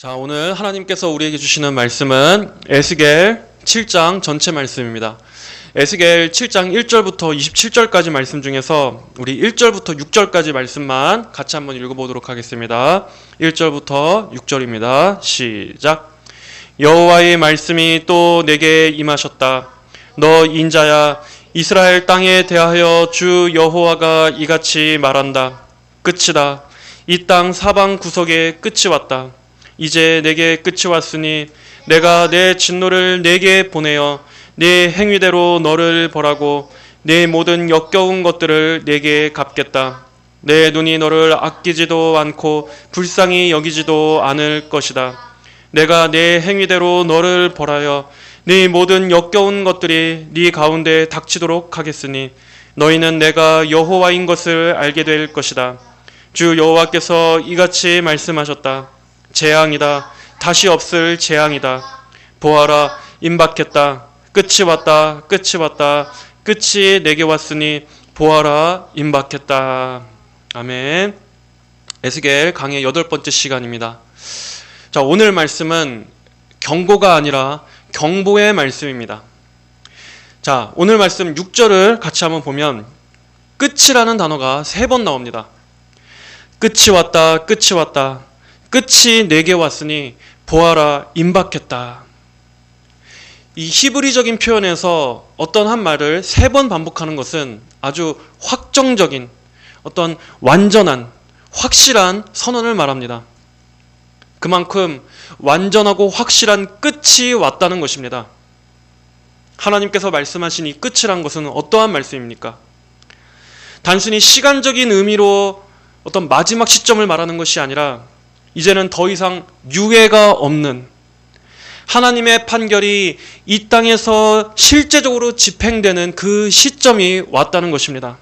자, 오늘 하나님께서 우리에게 주시는 말씀은 에스겔 7장 전체 말씀입니다. 에스겔 7장 1절부터 27절까지 말씀 중에서 우리 1절부터 6절까지 말씀만 같이 한번 읽어보도록 하겠습니다. 1절부터 6절입니다. 시작. 여호와의 말씀이 또 내게 임하셨다. 너 인자야, 이스라엘 땅에 대하여 주 여호와가 이같이 말한다. 끝이다. 이 땅 사방 구석에 끝이 왔다. 이제 내게 끝이 왔으니 내가 내 진노를 내게 보내어 네 행위대로 너를 벌하고 네 모든 역겨운 것들을 내게 갚겠다. 내 눈이 너를 아끼지도 않고 불쌍히 여기지도 않을 것이다. 내가 네 행위대로 너를 벌하여 네 모든 역겨운 것들이 네 가운데 닥치도록 하겠으니 너희는 내가 여호와인 것을 알게 될 것이다. 주 여호와께서 이같이 말씀하셨다. 재앙이다. 다시 없을 재앙이다. 보아라, 임박했다. 끝이 왔다. 끝이 왔다. 끝이 내게 왔으니 보아라, 임박했다. 아멘. 에스겔 강의 8번째 시간입니다. 자, 오늘 말씀은 경고가 아니라 경보의 말씀입니다. 자, 오늘 말씀 6절을 같이 한번 보면 끝이라는 단어가 3번 나옵니다. 끝이 왔다. 끝이 왔다. 끝이 내게 왔으니 보아라, 임박했다. 이 히브리적인 표현에서 어떤 한 말을 3번 반복하는 것은 아주 확정적인 어떤 완전한 확실한 선언을 말합니다. 그만큼 완전하고 확실한 끝이 왔다는 것입니다. 하나님께서 말씀하신 이 끝이란 것은 어떠한 말씀입니까? 단순히 시간적인 의미로 어떤 마지막 시점을 말하는 것이 아니라 이제는 더 이상 유예가 없는 하나님의 판결이 이 땅에서 실제적으로 집행되는 그 시점이 왔다는 것입니다.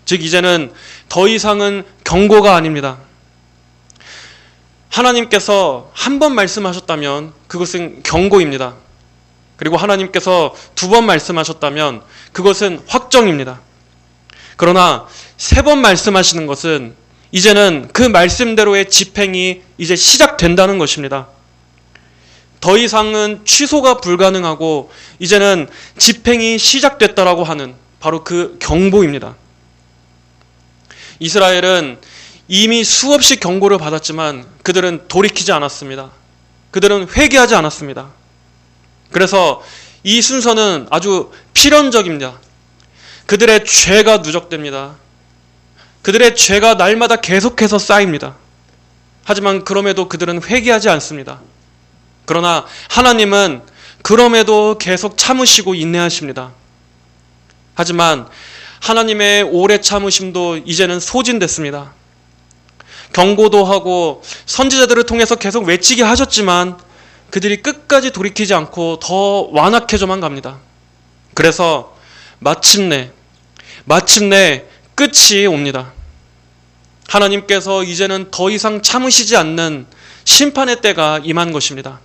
즉 이제는 더 이상은 경고가 아닙니다. 하나님께서 한 번 말씀하셨다면 그것은 경고입니다. 그리고 하나님께서 2번 말씀하셨다면 그것은 확정입니다. 그러나 3번 말씀하시는 것은 이제는 그 말씀대로의 집행이 이제 시작된다는 것입니다. 더 이상은 취소가 불가능하고 이제는 집행이 시작됐다라고 하는 바로 그 경보입니다. 이스라엘은 이미 수없이 경고를 받았지만 그들은 돌이키지 않았습니다. 그들은 회개하지 않았습니다. 그래서 이 순서는 아주 필연적입니다. 그들의 죄가 누적됩니다. 그들의 죄가 날마다 계속해서 쌓입니다. 하지만 그럼에도 그들은 회개하지 않습니다. 그러나 하나님은 그럼에도 계속 참으시고 인내하십니다. 하지만 하나님의 오래 참으심도 이제는 소진됐습니다. 경고도 하고 선지자들을 통해서 계속 외치게 하셨지만 그들이 끝까지 돌이키지 않고 더 완악해져만 갑니다. 그래서 마침내 끝이 옵니다. 하나님께서 이제는 더 이상 참으시지 않는 심판의 때가 임한 것입니다.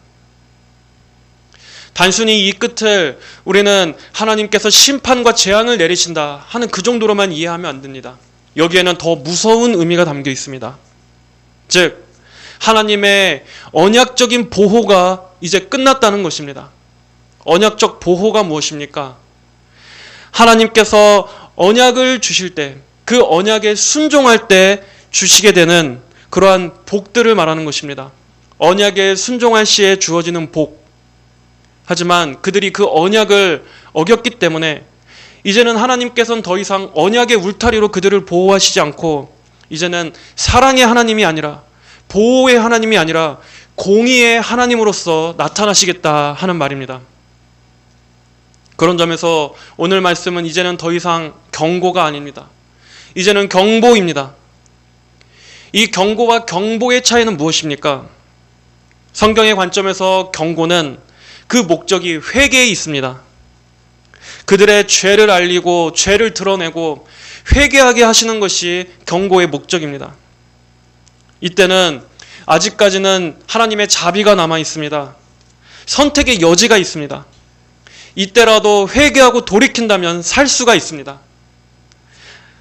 단순히 이 끝을 우리는 하나님께서 심판과 재앙을 내리신다 하는 그 정도로만 이해하면 안 됩니다. 여기에는 더 무서운 의미가 담겨 있습니다. 즉 하나님의 언약적인 보호가 이제 끝났다는 것입니다. 언약적 보호가 무엇입니까? 하나님께서 언약을 주실 때, 그 언약에 순종할 때 주시게 되는 그러한 복들을 말하는 것입니다. 언약에 순종할 시에 주어지는 복. 하지만 그들이 그 언약을 어겼기 때문에 이제는 하나님께서는 더 이상 언약의 울타리로 그들을 보호하시지 않고 이제는 사랑의 하나님이 아니라 보호의 하나님이 아니라 공의의 하나님으로서 나타나시겠다 하는 말입니다. 그런 점에서 오늘 말씀은 이제는 더 이상 경고가 아닙니다. 이제는 경보입니다. 이 경고와 경보의 차이는 무엇입니까? 성경의 관점에서 경고는 그 목적이 회개에 있습니다. 그들의 죄를 알리고 죄를 드러내고 회개하게 하시는 것이 경고의 목적입니다. 이때는 아직까지는 하나님의 자비가 남아 있습니다. 선택의 여지가 있습니다. 이때라도 회개하고 돌이킨다면 살 수가 있습니다.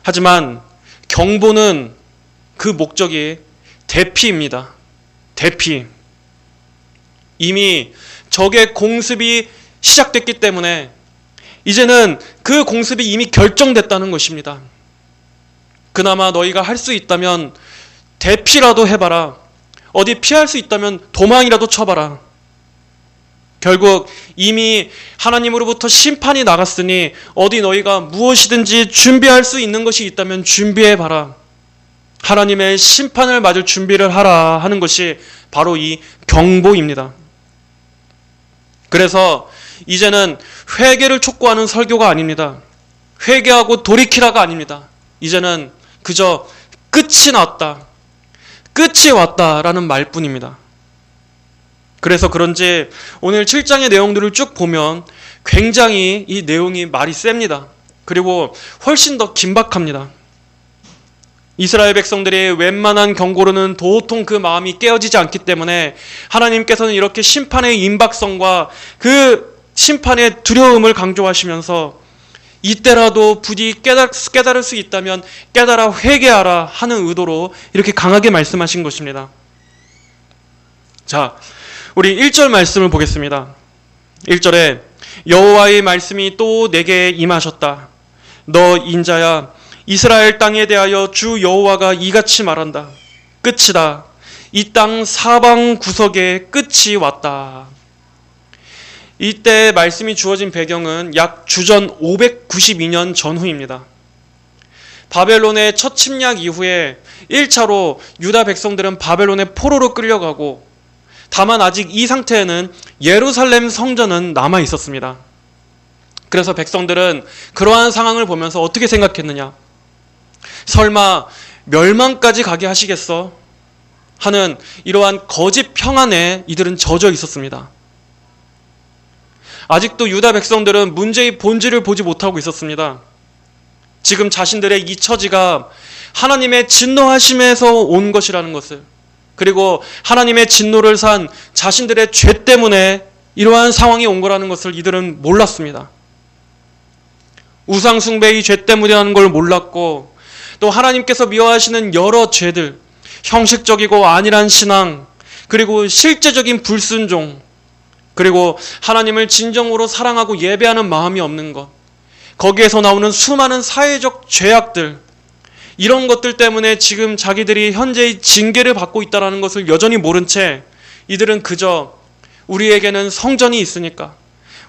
하지만 경보는 그 목적이 대피입니다. 대피. 이미 적의 공습이 시작됐기 때문에 이제는 그 공습이 이미 결정됐다는 것입니다. 그나마 너희가 할 수 있다면 대피라도 해봐라. 어디 피할 수 있다면 도망이라도 쳐봐라. 결국 이미 하나님으로부터 심판이 나갔으니 어디 너희가 무엇이든지 준비할 수 있는 것이 있다면 준비해봐라. 하나님의 심판을 맞을 준비를 하라 하는 것이 바로 이 경보입니다. 그래서 이제는 회개를 촉구하는 설교가 아닙니다. 회개하고 돌이키라가 아닙니다. 이제는 그저 끝이 났다, 끝이 왔다라는 말뿐입니다. 그래서 그런지 오늘 7장의 내용들을 쭉 보면 굉장히 이 내용이 말이 셉니다. 그리고 훨씬 더 긴박합니다. 이스라엘 백성들이 웬만한 경고로는 도통 그 마음이 깨어지지 않기 때문에 하나님께서는 이렇게 심판의 임박성과 그 심판의 두려움을 강조하시면서 이때라도 부디 깨달을 수 있다면 깨달아 회개하라 하는 의도로 이렇게 강하게 말씀하신 것입니다. 자, 우리 1절 말씀을 보겠습니다. 1절에 여호와의 말씀이 또 내게 임하셨다. 너 인자야, 이스라엘 땅에 대하여 주 여호와가 이같이 말한다. 끝이다. 이 땅 사방 구석에 끝이 왔다. 이때 말씀이 주어진 배경은 약 주전 592년 전후입니다. 바벨론의 첫 침략 이후에 1차로 유다 백성들은 바벨론의 포로로 끌려가고, 다만 아직 이 상태에는 예루살렘 성전은 남아 있었습니다. 그래서 백성들은 그러한 상황을 보면서 어떻게 생각했느냐? 설마 멸망까지 가게 하시겠어? 하는 이러한 거짓 평안에 이들은 젖어 있었습니다. 아직도 유다 백성들은 문제의 본질을 보지 못하고 있었습니다. 지금 자신들의 이 처지가 하나님의 진노하심에서 온 것이라는 것을, 그리고 하나님의 진노를 산 자신들의 죄 때문에 이러한 상황이 온 거라는 것을 이들은 몰랐습니다. 우상숭배의 죄 때문이라는 걸 몰랐고, 또 하나님께서 미워하시는 여러 죄들, 형식적이고 안일한 신앙, 그리고 실제적인 불순종, 그리고 하나님을 진정으로 사랑하고 예배하는 마음이 없는 것, 거기에서 나오는 수많은 사회적 죄악들, 이런 것들 때문에 지금 자기들이 현재의 징계를 받고 있다는 것을 여전히 모른 채 이들은 그저 우리에게는 성전이 있으니까,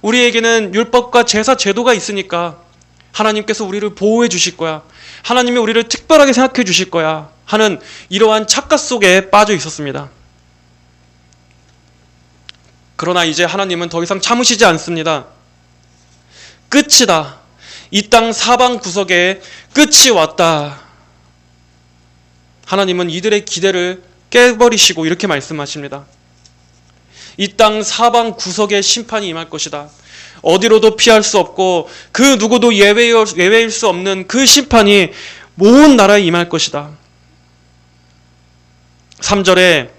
우리에게는 율법과 제사 제도가 있으니까 하나님께서 우리를 보호해 주실 거야, 하나님이 우리를 특별하게 생각해 주실 거야 하는 이러한 착각 속에 빠져 있었습니다. 그러나 이제 하나님은 더 이상 참으시지 않습니다. 끝이다. 이 땅 사방 구석에 끝이 왔다. 하나님은 이들의 기대를 깨버리시고 이렇게 말씀하십니다. 이 땅 사방 구석에 심판이 임할 것이다. 어디로도 피할 수 없고 그 누구도 예외일 수 없는 그 심판이 모든 나라에 임할 것이다. 3절에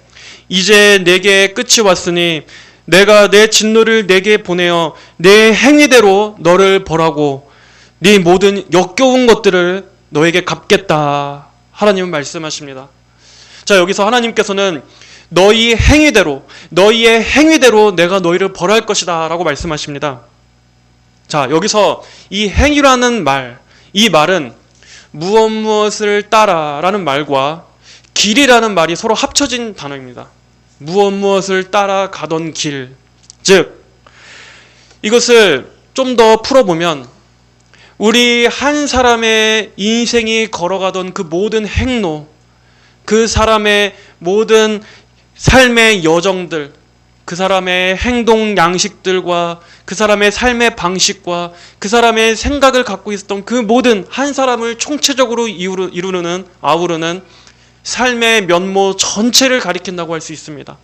이제 내게 끝이 왔으니 내가 내 진노를 내게 보내어 내 행위대로 너를 벌하고 네 모든 역겨운 것들을 너에게 갚겠다. 하나님은 말씀하십니다. 자, 여기서 하나님께서는 너희의 행위대로 내가 너희를 벌할 것이다 라고 말씀하십니다. 자, 여기서 이 행위라는 말, 이 말은 무엇을 따라 라는 말과 길이라는 말이 서로 합쳐진 단어입니다. 무엇을 따라가던 길, 즉 이것을 좀 더 풀어보면 우리 한 사람의 인생이 걸어가던 그 모든 행로, 그 사람의 모든 삶의 여정들, 그 사람의 행동 양식들과 그 사람의 삶의 방식과 그 사람의 생각을 갖고 있었던 그 모든 한 사람을 총체적으로 아우르는 삶의 면모 전체를 가리킨다고 할 수 있습니다.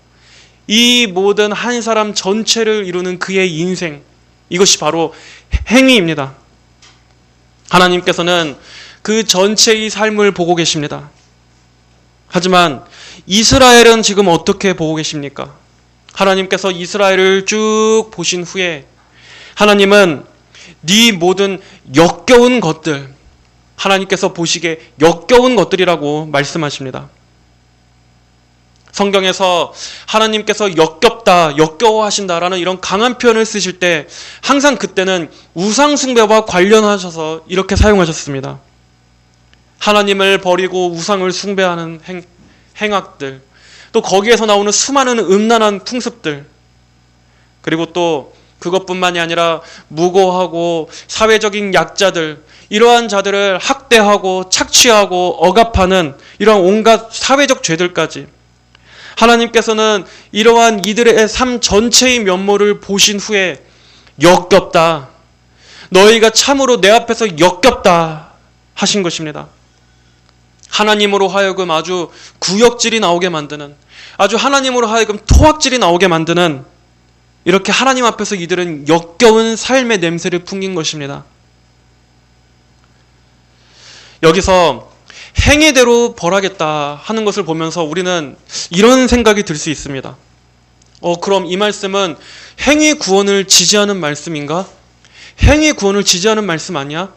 이 모든 한 사람 전체를 이루는 그의 인생, 이것이 바로 행위입니다. 하나님께서는 그 전체의 삶을 보고 계십니다. 하지만 이스라엘은 지금 어떻게 보고 계십니까? 하나님께서 이스라엘을 쭉 보신 후에 하나님은 네 모든 역겨운 것들, 하나님께서 보시기에 역겨운 것들이라고 말씀하십니다. 성경에서 하나님께서 역겹다, 역겨워하신다라는 이런 강한 표현을 쓰실 때 항상 그때는 우상 숭배와 관련하셔서 이렇게 사용하셨습니다. 하나님을 버리고 우상을 숭배하는 행악들, 또 거기에서 나오는 수많은 음란한 풍습들, 그리고 또 그것뿐만이 아니라 무고하고 사회적인 약자들, 이러한 자들을 학대하고 착취하고 억압하는 이러한 온갖 사회적 죄들까지 하나님께서는 이러한 이들의 삶 전체의 면모를 보신 후에 역겹다, 너희가 참으로 내 앞에서 역겹다 하신 것입니다. 하나님으로 하여금 아주 구역질이 나오게 만드는, 아주 하나님으로 하여금 토악질이 나오게 만드는, 이렇게 하나님 앞에서 이들은 역겨운 삶의 냄새를 풍긴 것입니다. 여기서 행위대로 벌하겠다 하는 것을 보면서 우리는 이런 생각이 들 수 있습니다. 그럼 이 말씀은 행위 구원을 지지하는 말씀인가? 행위 구원을 지지하는 말씀 아니야?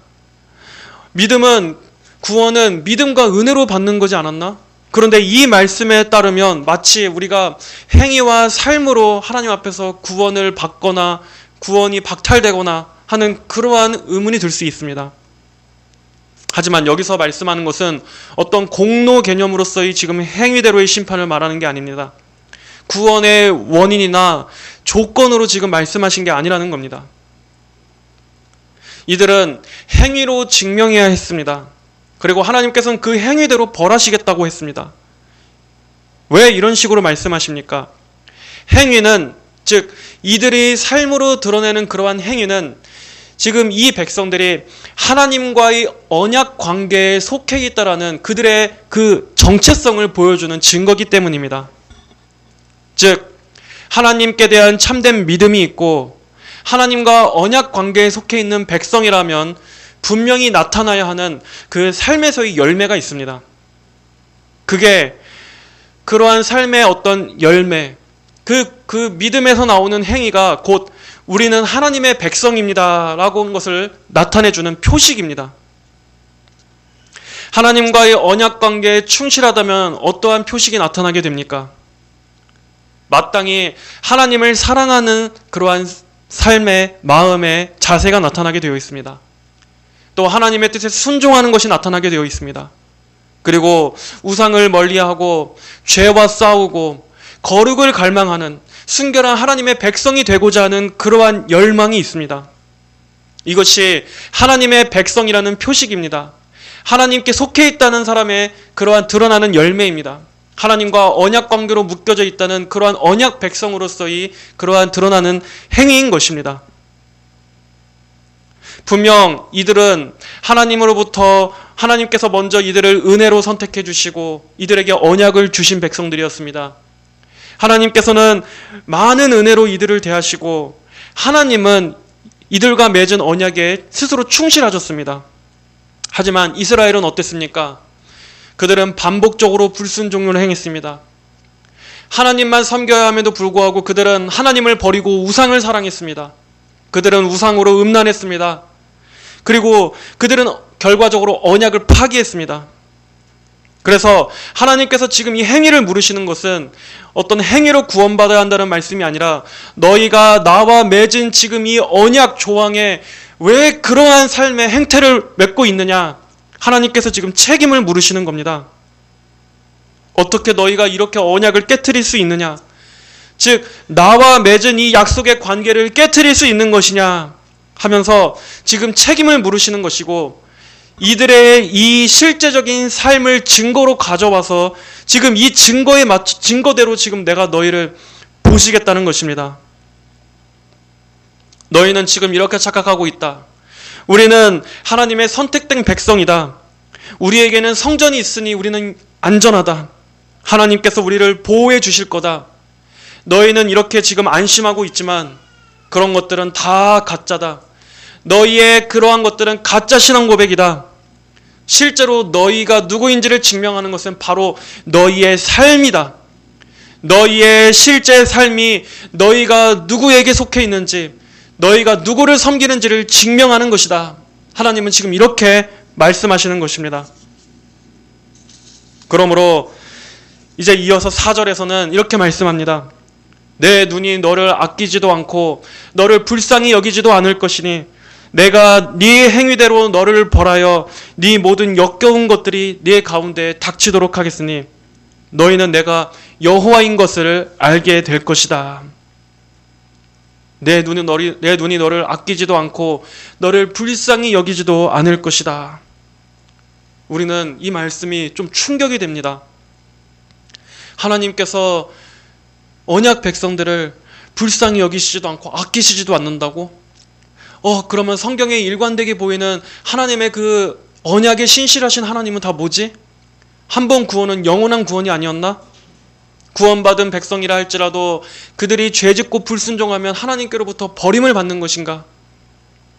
구원은 믿음과 은혜로 받는 거지 않았나? 그런데 이 말씀에 따르면 마치 우리가 행위와 삶으로 하나님 앞에서 구원을 받거나 구원이 박탈되거나 하는 그러한 의문이 들 수 있습니다. 하지만 여기서 말씀하는 것은 어떤 공로 개념으로서의 지금 행위대로의 심판을 말하는 게 아닙니다. 구원의 원인이나 조건으로 지금 말씀하신 게 아니라는 겁니다. 이들은 행위로 증명해야 했습니다. 그리고 하나님께서는 그 행위대로 벌하시겠다고 했습니다. 왜 이런 식으로 말씀하십니까? 행위는, 즉 이들이 삶으로 드러내는 그러한 행위는 지금 이 백성들이 하나님과의 언약 관계에 속해 있다라는 그들의 그 정체성을 보여주는 증거이기 때문입니다. 즉 하나님께 대한 참된 믿음이 있고 하나님과 언약 관계에 속해 있는 백성이라면 분명히 나타나야 하는 그 삶에서의 열매가 있습니다. 그게 그러한 삶의 어떤 열매, 그 믿음에서 나오는 행위가 곧 우리는 하나님의 백성입니다 라고 하는 것을 나타내주는 표식입니다. 하나님과의 언약 관계에 충실하다면 어떠한 표식이 나타나게 됩니까? 마땅히 하나님을 사랑하는 그러한 삶의 마음의 자세가 나타나게 되어 있습니다. 또 하나님의 뜻에 순종하는 것이 나타나게 되어 있습니다. 그리고 우상을 멀리하고 죄와 싸우고 거룩을 갈망하는 순결한 하나님의 백성이 되고자 하는 그러한 열망이 있습니다. 이것이 하나님의 백성이라는 표식입니다. 하나님께 속해 있다는 사람의 그러한 드러나는 열매입니다. 하나님과 언약 관계로 묶여져 있다는 그러한 언약 백성으로서의 그러한 드러나는 행위인 것입니다. 분명 이들은 하나님으로부터 하나님께서 먼저 이들을 은혜로 선택해 주시고 이들에게 언약을 주신 백성들이었습니다. 하나님께서는 많은 은혜로 이들을 대하시고 하나님은 이들과 맺은 언약에 스스로 충실하셨습니다. 하지만 이스라엘은 어땠습니까? 그들은 반복적으로 불순종을 행했습니다. 하나님만 섬겨야 함에도 불구하고 그들은 하나님을 버리고 우상을 사랑했습니다. 그들은 우상으로 음란했습니다. 그리고 그들은 결과적으로 언약을 파기했습니다. 그래서 하나님께서 지금 이 행위를 물으시는 것은 어떤 행위로 구원받아야 한다는 말씀이 아니라 너희가 나와 맺은 지금 이 언약 조항에 왜 그러한 삶의 행태를 맺고 있느냐? 하나님께서 지금 책임을 물으시는 겁니다. 어떻게 너희가 이렇게 언약을 깨트릴 수 있느냐? 즉 나와 맺은 이 약속의 관계를 깨트릴 수 있는 것이냐 하면서 지금 책임을 물으시는 것이고 이들의 이 실제적인 삶을 증거로 가져와서 지금 이 증거대로 지금 내가 너희를 보시겠다는 것입니다. 너희는 지금 이렇게 착각하고 있다. 우리는 하나님의 선택된 백성이다. 우리에게는 성전이 있으니 우리는 안전하다. 하나님께서 우리를 보호해 주실 거다. 너희는 이렇게 지금 안심하고 있지만 그런 것들은 다 가짜다. 너희의 그러한 것들은 가짜 신앙 고백이다. 실제로 너희가 누구인지를 증명하는 것은 바로 너희의 삶이다. 너희의 실제 삶이 너희가 누구에게 속해 있는지, 너희가 누구를 섬기는지를 증명하는 것이다. 하나님은 지금 이렇게 말씀하시는 것입니다. 그러므로 이제 이어서 4절에서는 이렇게 말씀합니다. 내 눈이 너를 아끼지도 않고 너를 불쌍히 여기지도 않을 것이니 내가 네 행위대로 너를 벌하여 네 모든 역겨운 것들이 네 가운데 닥치도록 하겠으니 너희는 내가 여호와인 것을 알게 될 것이다. 내 눈이 너를 아끼지도 않고 너를 불쌍히 여기지도 않을 것이다. 우리는 이 말씀이 좀 충격이 됩니다. 하나님께서 언약 백성들을 불쌍히 여기시지도 않고 아끼시지도 않는다고? 그러면 성경에 일관되게 보이는 하나님의 그 언약에 신실하신 하나님은 다 뭐지? 한 번 구원은 영원한 구원이 아니었나? 구원받은 백성이라 할지라도 그들이 죄짓고 불순종하면 하나님께로부터 버림을 받는 것인가?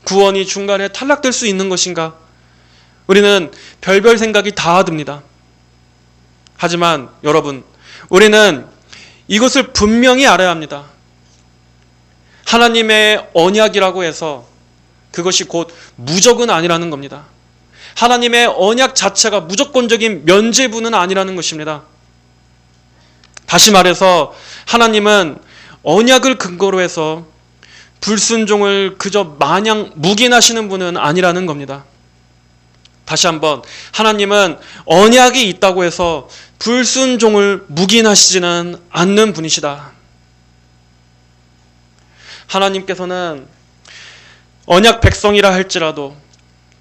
구원이 중간에 탈락될 수 있는 것인가? 우리는 별별 생각이 다 듭니다. 하지만 여러분, 우리는 이것을 분명히 알아야 합니다. 하나님의 언약이라고 해서 그것이 곧 무적은 아니라는 겁니다. 하나님의 언약 자체가 무조건적인 면죄부는 아니라는 것입니다. 다시 말해서 하나님은 언약을 근거로 해서 불순종을 그저 마냥 묵인하시는 분은 아니라는 겁니다. 다시 한번, 하나님은 언약이 있다고 해서 불순종을 묵인하시지는 않는 분이시다. 하나님께서는 언약 백성이라 할지라도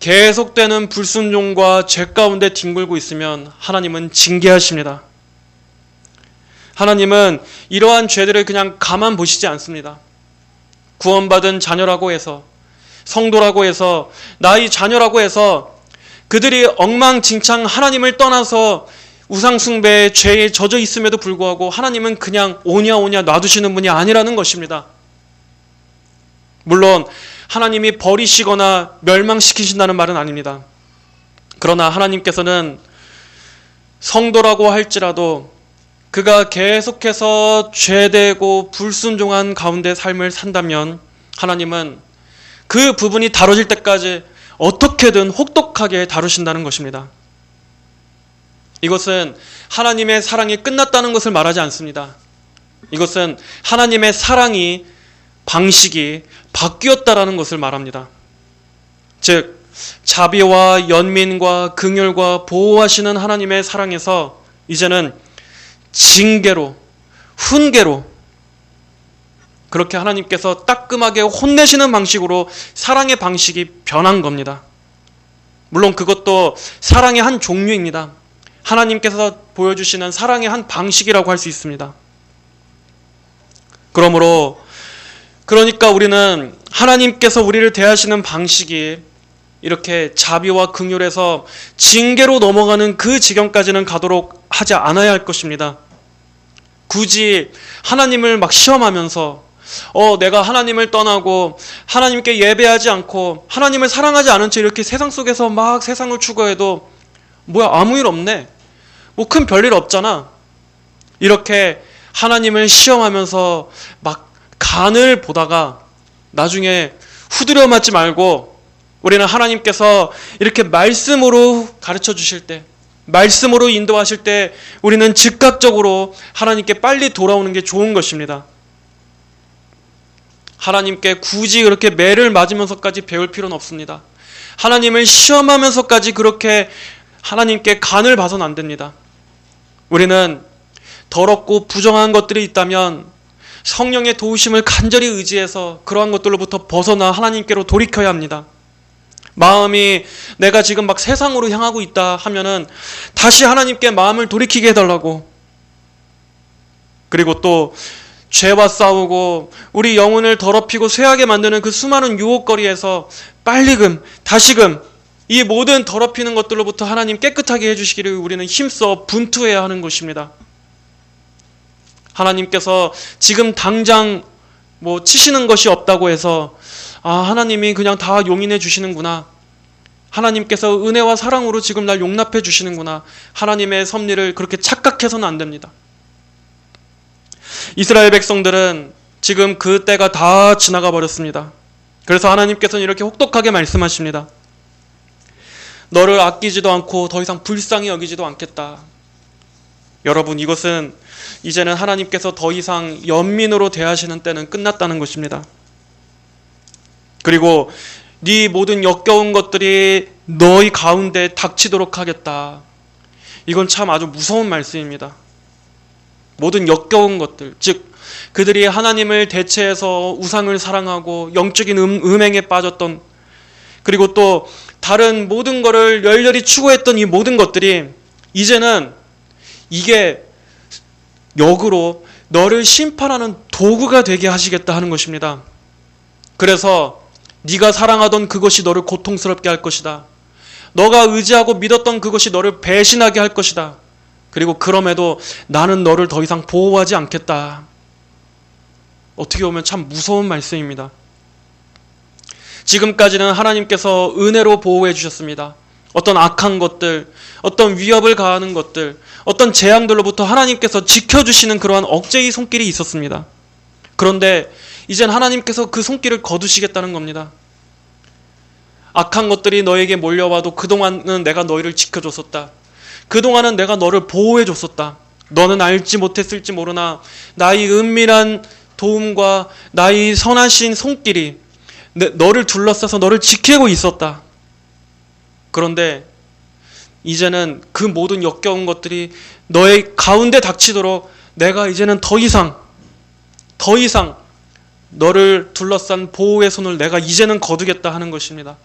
계속되는 불순종과 죄 가운데 뒹굴고 있으면 하나님은 징계하십니다. 하나님은 이러한 죄들을 그냥 가만 보시지 않습니다. 구원받은 자녀라고 해서, 성도라고 해서, 나의 자녀라고 해서 그들이 엉망진창 하나님을 떠나서 우상숭배의 죄에 젖어 있음에도 불구하고 하나님은 그냥 오냐 놔두시는 분이 아니라는 것입니다. 물론 하나님이 버리시거나 멸망시키신다는 말은 아닙니다. 그러나 하나님께서는 성도라고 할지라도 그가 계속해서 죄되고 불순종한 가운데 삶을 산다면 하나님은 그 부분이 다뤄질 때까지 어떻게든 혹독하게 다루신다는 것입니다. 이것은 하나님의 사랑이 끝났다는 것을 말하지 않습니다. 이것은 하나님의 사랑이 방식이 바뀌었다라는 것을 말합니다. 즉 자비와 연민과 긍휼과 보호하시는 하나님의 사랑에서 이제는 징계로, 훈계로, 그렇게 하나님께서 따끔하게 혼내시는 방식으로 사랑의 방식이 변한 겁니다. 물론 그것도 사랑의 한 종류입니다. 하나님께서 보여주시는 사랑의 한 방식이라고 할 수 있습니다. 그러니까 우리는 하나님께서 우리를 대하시는 방식이 이렇게 자비와 긍휼에서 징계로 넘어가는 그 지경까지는 가도록 하지 않아야 할 것입니다. 굳이 하나님을 막 시험하면서 내가 하나님을 떠나고 하나님께 예배하지 않고 하나님을 사랑하지 않은 채 이렇게 세상 속에서 막 세상을 추구해도 뭐야, 아무 일 없네, 뭐 큰 별일 없잖아, 이렇게 하나님을 시험하면서 막 간을 보다가 나중에 후드려 맞지 말고 우리는 하나님께서 이렇게 말씀으로 가르쳐 주실 때, 말씀으로 인도하실 때 우리는 즉각적으로 하나님께 빨리 돌아오는 게 좋은 것입니다. 하나님께 굳이 그렇게 매를 맞으면서까지 배울 필요는 없습니다. 하나님을 시험하면서까지 그렇게 하나님께 간을 봐서는 안 됩니다. 우리는 더럽고 부정한 것들이 있다면 성령의 도우심을 간절히 의지해서 그러한 것들로부터 벗어나 하나님께로 돌이켜야 합니다. 마음이 내가 지금 막 세상으로 향하고 있다 하면은 다시 하나님께 마음을 돌이키게 해달라고, 그리고 또 죄와 싸우고 우리 영혼을 더럽히고 쇠하게 만드는 그 수많은 유혹거리에서 빨리금 다시금 이 모든 더럽히는 것들로부터 하나님 깨끗하게 해주시기를 우리는 힘써 분투해야 하는 것입니다. 하나님께서 지금 당장 뭐 치시는 것이 없다고 해서 하나님이 그냥 다 용인해 주시는구나, 하나님께서 은혜와 사랑으로 지금 날 용납해 주시는구나, 하나님의 섭리를 그렇게 착각해서는 안 됩니다. 이스라엘 백성들은 지금 그 때가 다 지나가 버렸습니다. 그래서 하나님께서는 이렇게 혹독하게 말씀하십니다. 너를 아끼지도 않고 더 이상 불쌍히 여기지도 않겠다. 여러분, 이것은 이제는 하나님께서 더 이상 연민으로 대하시는 때는 끝났다는 것입니다. 그리고 네 모든 역겨운 것들이 너희 가운데 닥치도록 하겠다. 이건 참 아주 무서운 말씀입니다. 모든 역겨운 것들, 즉 그들이 하나님을 대체해서 우상을 사랑하고 영적인 음행에 빠졌던, 그리고 또 다른 모든 것을 열렬히 추구했던 이 모든 것들이 이제는 이게 역으로 너를 심판하는 도구가 되게 하시겠다 하는 것입니다. 그래서 네가 사랑하던 그것이 너를 고통스럽게 할 것이다. 너가 의지하고 믿었던 그것이 너를 배신하게 할 것이다. 그리고 그럼에도 나는 너를 더 이상 보호하지 않겠다. 어떻게 보면 참 무서운 말씀입니다. 지금까지는 하나님께서 은혜로 보호해 주셨습니다. 어떤 악한 것들, 어떤 위협을 가하는 것들, 어떤 재앙들로부터 하나님께서 지켜주시는 그러한 억제의 손길이 있었습니다. 그런데 이젠 하나님께서 그 손길을 거두시겠다는 겁니다. 악한 것들이 너에게 몰려와도 그동안은 내가 너희를 지켜줬었다. 그동안은 내가 너를 보호해줬었다. 너는 알지 못했을지 모르나 나의 은밀한 도움과 나의 선하신 손길이 너를 둘러싸서 너를 지키고 있었다. 그런데 이제는 그 모든 역겨운 것들이 너의 가운데 닥치도록 내가 이제는 더 이상 너를 둘러싼 보호의 손을 내가 이제는 거두겠다 하는 것입니다.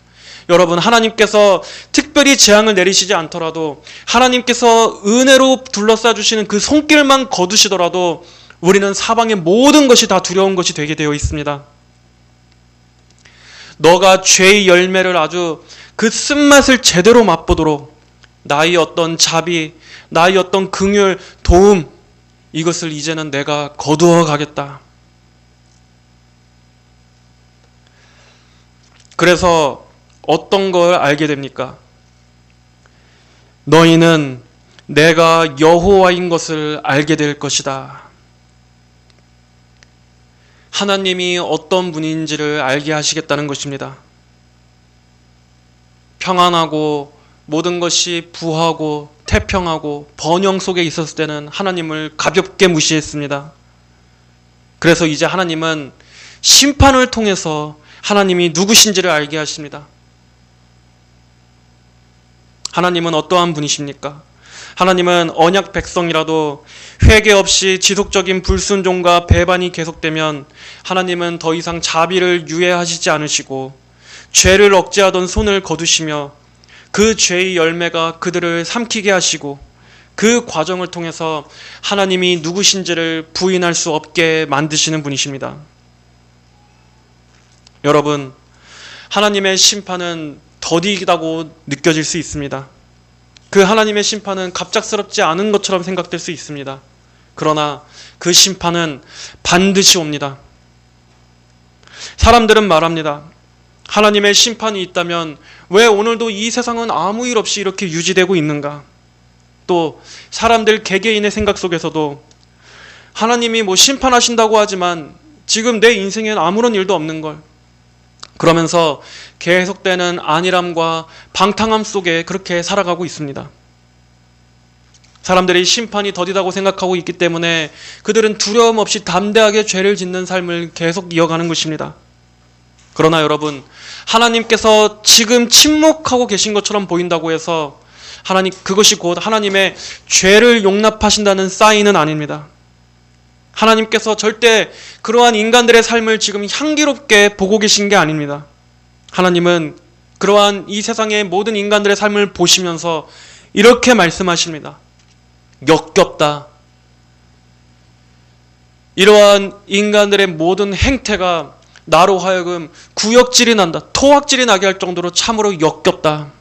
여러분, 하나님께서 특별히 재앙을 내리시지 않더라도 하나님께서 은혜로 둘러싸 주시는 그 손길만 거두시더라도 우리는 사방의 모든 것이 다 두려운 것이 되게 되어 있습니다. 너가 죄의 열매를 아주 그 쓴맛을 제대로 맛보도록 나의 어떤 자비, 나의 어떤 긍휼, 도움, 이것을 이제는 내가 거두어 가겠다. 그래서 어떤 걸 알게 됩니까? 너희는 내가 여호와인 것을 알게 될 것이다. 하나님이 어떤 분인지를 알게 하시겠다는 것입니다. 평안하고 모든 것이 부하고 태평하고 번영 속에 있었을 때는 하나님을 가볍게 무시했습니다. 그래서 이제 하나님은 심판을 통해서 하나님이 누구신지를 알게 하십니다. 하나님은 어떠한 분이십니까? 하나님은 언약 백성이라도 회개 없이 지속적인 불순종과 배반이 계속되면 하나님은 더 이상 자비를 유예하시지 않으시고 죄를 억제하던 손을 거두시며 그 죄의 열매가 그들을 삼키게 하시고 그 과정을 통해서 하나님이 누구신지를 부인할 수 없게 만드시는 분이십니다. 여러분, 하나님의 심판은 더디다고 느껴질 수 있습니다. 그 하나님의 심판은 갑작스럽지 않은 것처럼 생각될 수 있습니다. 그러나 그 심판은 반드시 옵니다. 사람들은 말합니다. 하나님의 심판이 있다면 왜 오늘도 이 세상은 아무 일 없이 이렇게 유지되고 있는가? 또 사람들 개개인의 생각 속에서도 하나님이 심판하신다고 하지만 지금 내 인생엔 아무런 일도 없는 걸, 그러면서 계속되는 안일함과 방탕함 속에 그렇게 살아가고 있습니다. 사람들이 심판이 더디다고 생각하고 있기 때문에 그들은 두려움 없이 담대하게 죄를 짓는 삶을 계속 이어가는 것입니다. 그러나 여러분, 하나님께서 지금 침묵하고 계신 것처럼 보인다고 해서 그것이 곧 하나님의 죄를 용납하신다는 사인은 아닙니다. 하나님께서 절대 그러한 인간들의 삶을 지금 향기롭게 보고 계신 게 아닙니다. 하나님은 그러한 이 세상의 모든 인간들의 삶을 보시면서 이렇게 말씀하십니다. 역겹다. 이러한 인간들의 모든 행태가 나로 하여금 구역질이 난다, 토악질이 나게 할 정도로 참으로 역겹다.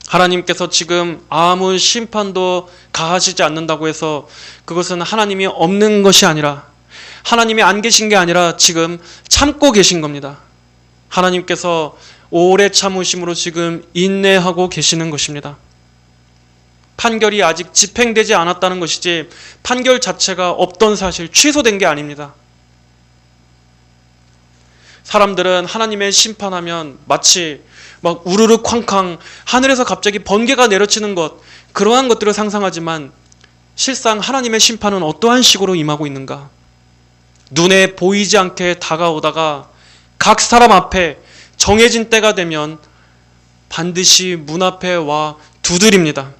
하나님께서 지금 아무 심판도 가하시지 않는다고 해서 그것은 하나님이 없는 것이 아니라, 하나님이 안 계신 게 아니라 지금 참고 계신 겁니다. 하나님께서 오래 참으심으로 지금 인내하고 계시는 것입니다. 판결이 아직 집행되지 않았다는 것이지 판결 자체가 없던 사실, 취소된 게 아닙니다. 사람들은 하나님의 심판하면 마치 막 우르르 쾅쾅 하늘에서 갑자기 번개가 내려치는 것, 그러한 것들을 상상하지만 실상 하나님의 심판은 어떠한 식으로 임하고 있는가? 눈에 보이지 않게 다가오다가 각 사람 앞에 정해진 때가 되면 반드시 문 앞에 와 두드립니다.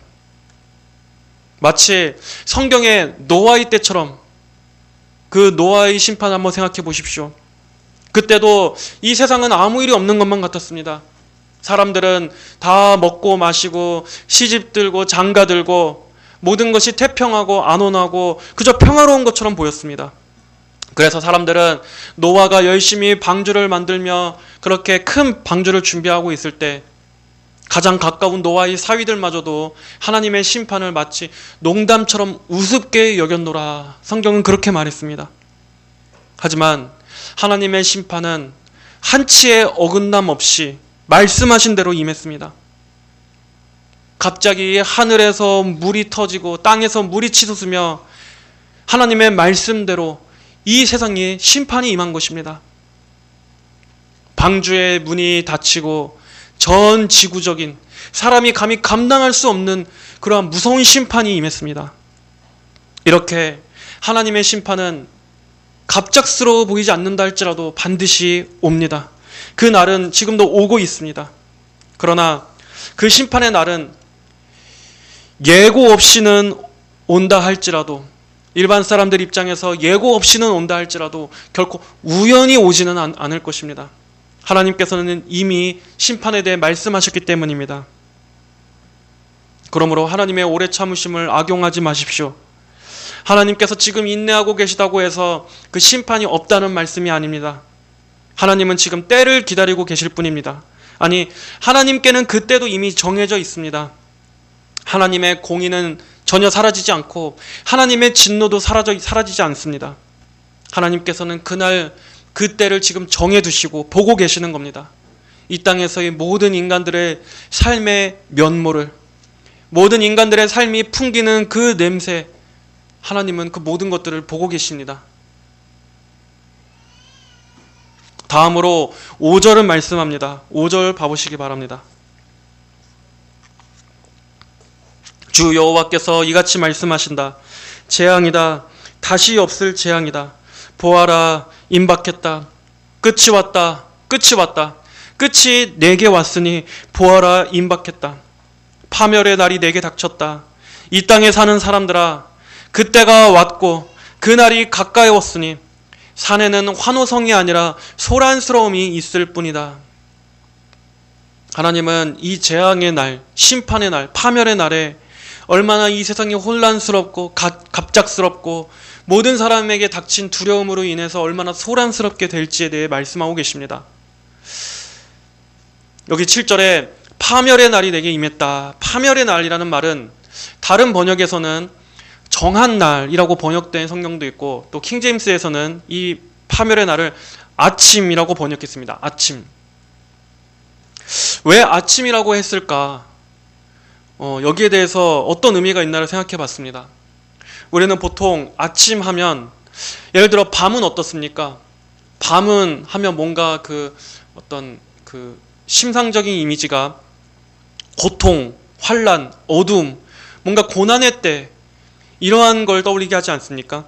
마치 성경의 노아의 때처럼, 그 노아의 심판 한번 생각해 보십시오. 그때도 이 세상은 아무 일이 없는 것만 같았습니다. 사람들은 다 먹고 마시고 시집 들고 장가 들고 모든 것이 태평하고 안온하고 그저 평화로운 것처럼 보였습니다. 그래서 사람들은 노아가 열심히 방주를 만들며 그렇게 큰 방주를 준비하고 있을 때 가장 가까운 노아의 사위들마저도 하나님의 심판을 마치 농담처럼 우습게 여겼노라. 성경은 그렇게 말했습니다. 하지만 하나님의 심판은 한치의 어긋남 없이 말씀하신 대로 임했습니다. 갑자기 하늘에서 물이 터지고 땅에서 물이 치솟으며 하나님의 말씀대로 이 세상에 심판이 임한 것입니다. 방주의 문이 닫히고 전 지구적인 사람이 감히 감당할 수 없는 그러한 무서운 심판이 임했습니다. 이렇게 하나님의 심판은 갑작스러워 보이지 않는다 할지라도 반드시 옵니다. 그 날은 지금도 오고 있습니다. 그러나 그 심판의 날은 예고 없이는 온다 할지라도, 일반 사람들 입장에서 예고 없이는 온다 할지라도 결코 우연히 오지는 않을 것입니다. 하나님께서는 이미 심판에 대해 말씀하셨기 때문입니다. 그러므로 하나님의 오래 참으심을 악용하지 마십시오. 하나님께서 지금 인내하고 계시다고 해서 그 심판이 없다는 말씀이 아닙니다. 하나님은 지금 때를 기다리고 계실 뿐입니다. 아니, 하나님께는 그때도 이미 정해져 있습니다. 하나님의 공의는 전혀 사라지지 않고 하나님의 진노도 사라지지 않습니다. 하나님께서는 그날 그때를 지금 정해두시고 보고 계시는 겁니다. 이 땅에서의 모든 인간들의 삶의 면모를, 모든 인간들의 삶이 풍기는 그 냄새, 하나님은 그 모든 것들을 보고 계십니다. 다음으로 5절은 말씀합니다. 5절 봐보시기 바랍니다. 주 여호와께서 이같이 말씀하신다. 재앙이다. 다시 없을 재앙이다. 보아라, 임박했다. 끝이 왔다. 끝이 왔다. 끝이 내게 왔으니 보아라, 임박했다. 파멸의 날이 내게 닥쳤다. 이 땅에 사는 사람들아, 그때가 왔고 그 날이 가까이 왔으니 산에는 환호성이 아니라 소란스러움이 있을 뿐이다. 하나님은 이 재앙의 날, 심판의 날, 파멸의 날에 얼마나 이 세상이 혼란스럽고 갑작스럽고 모든 사람에게 닥친 두려움으로 인해서 얼마나 소란스럽게 될지에 대해 말씀하고 계십니다. 여기 7절에 파멸의 날이 내게 임했다. 파멸의 날이라는 말은 다른 번역에서는 정한 날이라고 번역된 성경도 있고, 또 킹제임스에서는 이 파멸의 날을 아침이라고 번역했습니다. 아침. 왜 아침이라고 했을까? 여기에 대해서 어떤 의미가 있나를 생각해 봤습니다. 우리는 보통 아침 하면, 예를 들어 밤은 어떻습니까? 밤은 하면 뭔가 어떤 심상적인 이미지가 고통, 환란, 어둠, 뭔가 고난의 때, 이러한 걸 떠올리게 하지 않습니까?